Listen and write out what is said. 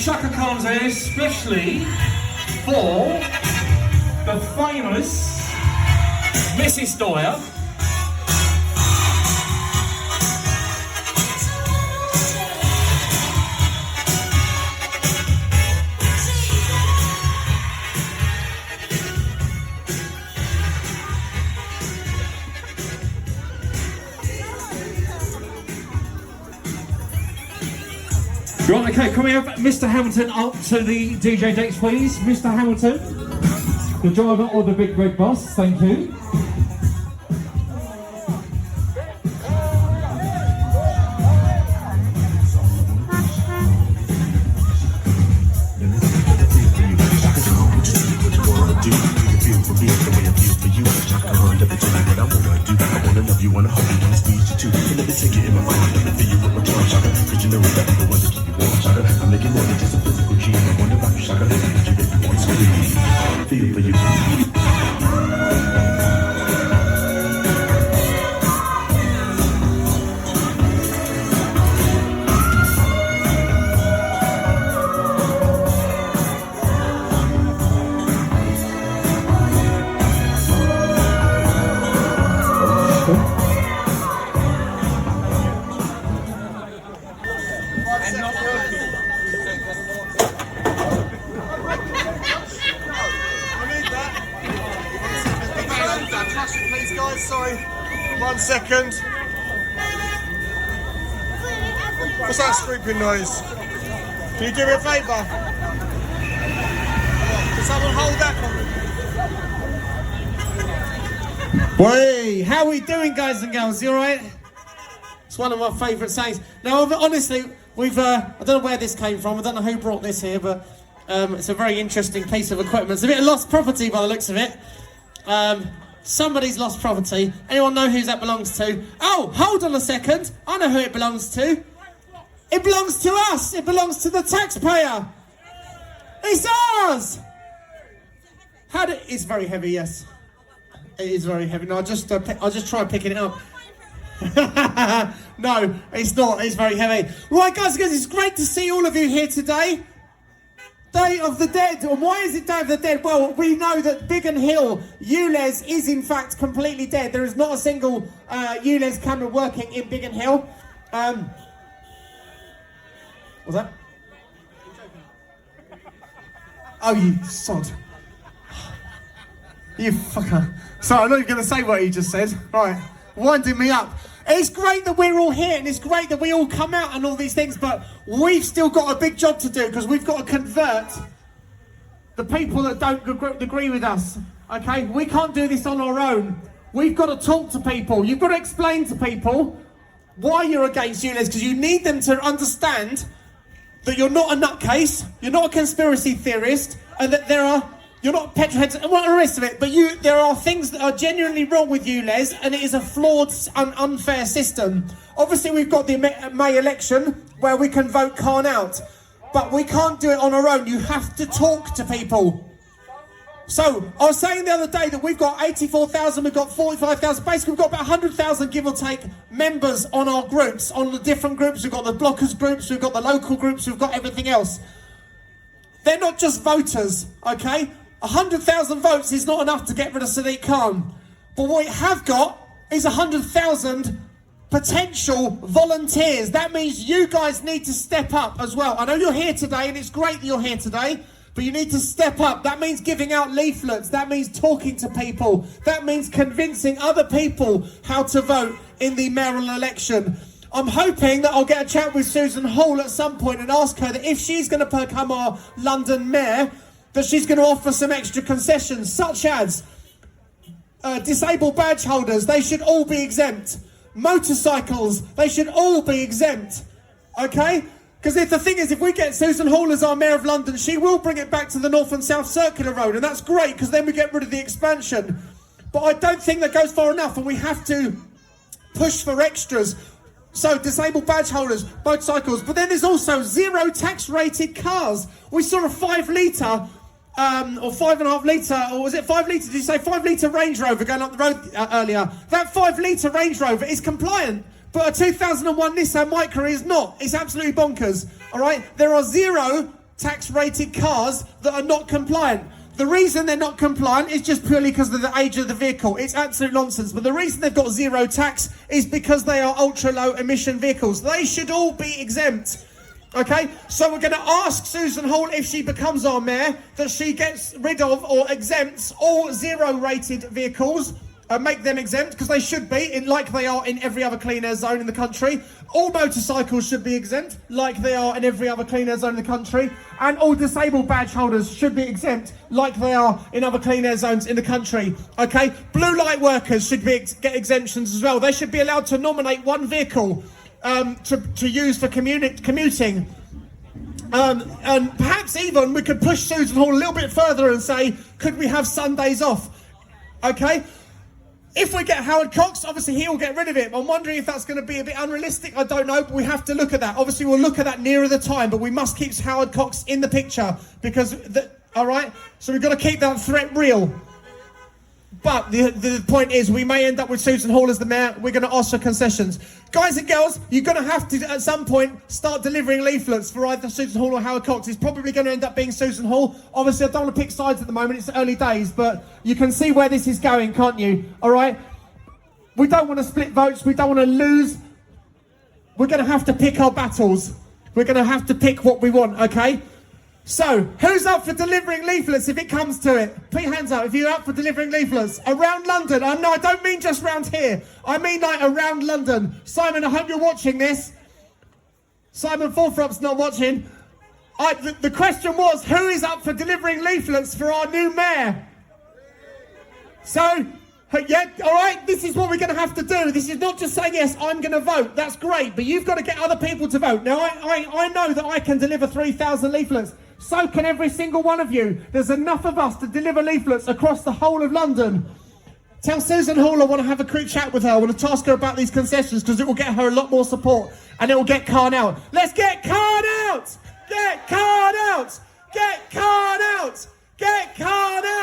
Shaka Khan's here especially for the famous Mrs. Dwyer. Right, okay, can we have Mr. Hamilton up to the DJ decks, please? Mr. Hamilton, the driver of the big red bus, thank you. I'm making more than just a physical dream. I wonder about you, Shaka. Let me get you if you want to scream. Feel for you. Please guys, sorry. 1 second. What's that scraping noise? Can you do me a favour? Can someone hold that for me? Hey, how are we doing, guys and girls? You alright? It's one of my favourite sayings. Now, honestly, we've I don't know where this came from. I don't know who brought this here, but it's a very interesting piece of equipment. It's a bit of lost property by the looks of it. Somebody's lost property. Anyone know who that belongs to? Oh, hold on a second. I know who it belongs to. It belongs to us. It belongs to the taxpayer. It's ours. It's very heavy, yes. It is very heavy. No, I'll just try picking it up. No, it's not. It's very heavy. Right, guys, it's great to see all of you here today. Day of the Dead. And why is it Day of the Dead? Well, we know that Biggin Hill, ULEZ, is in fact completely dead. There is not a single ULEZ camera working in Biggin Hill. What's that? Oh, you sod. You fucker. Sorry, I'm not even going to say what he just said. Right, winding me up. It's great that we're all here and it's great that we all come out and all these things, but we've still got a big job to do because we've got to convert the people that don't agree with us, okay? We can't do this on our own. We've got to talk to people. You've got to explain to people why you're against ULEZ, because you need them to understand that you're not a nutcase, you're not a conspiracy theorist, and that you're not petrolheads and all the rest of it, but there are things that are genuinely wrong with ULEZ, and it is a flawed and unfair system. Obviously, we've got the May election where we can vote Khan out, but we can't do it on our own. You have to talk to people. So, I was saying the other day that we've got 84,000, we've got 45,000, basically we've got about 100,000, give or take, members on our groups, on the different groups. We've got the blockers groups, we've got the local groups, we've got everything else. They're not just voters, okay? 100,000 votes is not enough to get rid of Sadiq Khan. But what we have got is 100,000 potential volunteers. That means you guys need to step up as well. I know you're here today and it's great that you're here today, but you need to step up. That means giving out leaflets. That means talking to people. That means convincing other people how to vote in the mayoral election. I'm hoping that I'll get a chat with Susan Hall at some point and ask her that if she's going to become our London mayor, that she's going to offer some extra concessions, such as disabled badge holders. They should all be exempt. Motorcycles, they should all be exempt. Okay? Because the thing is, if we get Susan Hall as our Mayor of London, she will bring it back to the North and South Circular Road, and that's great, because then we get rid of the expansion. But I don't think that goes far enough, and we have to push for extras. So, disabled badge holders, motorcycles, but then there's also zero tax rated cars. We saw a 5 litre, or 5.5 litre, or was it 5 litre? Did you say 5 litre Range Rover going up the road earlier? That 5 litre Range Rover is compliant, but a 2001 Nissan Micra is not. It's absolutely bonkers, all right? There are zero tax rated cars that are not compliant. The reason they're not compliant is just purely because of the age of the vehicle. It's absolute nonsense. But the reason they've got zero tax is because they are ultra low emission vehicles. They should all be exempt. Okay, so we're going to ask Susan Hall, if she becomes our mayor, that she gets rid of or exempts all zero rated vehicles. Make them exempt, because they should be, like they are in every other clean air zone in the country. All motorcycles should be exempt, like they are in every other clean air zone in the country. And all disabled badge holders should be exempt, like they are in other clean air zones in the country. Okay, blue light workers should get exemptions as well. They should be allowed to nominate one vehicle to use for commuting. And perhaps even we could push Susan Hall a little bit further and say, could we have Sundays off? Okay. If we get Howard Cox, obviously he'll get rid of it. I'm wondering if that's going to be a bit unrealistic. I don't know, but we have to look at that. Obviously, we'll look at that nearer the time, but we must keep Howard Cox in the picture because, all right? So we've got to keep that threat real. But the point is, we may end up with Susan Hall as the mayor. We're going to ask for concessions. Guys and girls, you're going to have to, at some point, start delivering leaflets for either Susan Hall or Howard Cox. It's probably going to end up being Susan Hall. Obviously, I don't want to pick sides at the moment. It's early days, but you can see where this is going, can't you? All right? We don't want to split votes. We don't want to lose. We're going to have to pick our battles. We're going to have to pick what we want, okay? So, who's up for delivering leaflets if it comes to it? Put your hands up if you're up for delivering leaflets. Around London. No, I don't mean just round here. I mean like around London. Simon, I hope you're watching this. Simon Forthrop's not watching. The question was, who is up for delivering leaflets for our new mayor? So, yeah, all right, this is what we're going to have to do. This is not just saying, yes, I'm going to vote. That's great, but you've got to get other people to vote. Now, I know that I can deliver 3,000 leaflets. So can every single one of you. There's enough of us to deliver leaflets across the whole of London. Tell Susan Hall I want to have a quick chat with her. I want to task her about these concessions because it will get her a lot more support and it will get Khan out. Let's get Khan out! Get Khan out! Get Khan out! Get Khan out!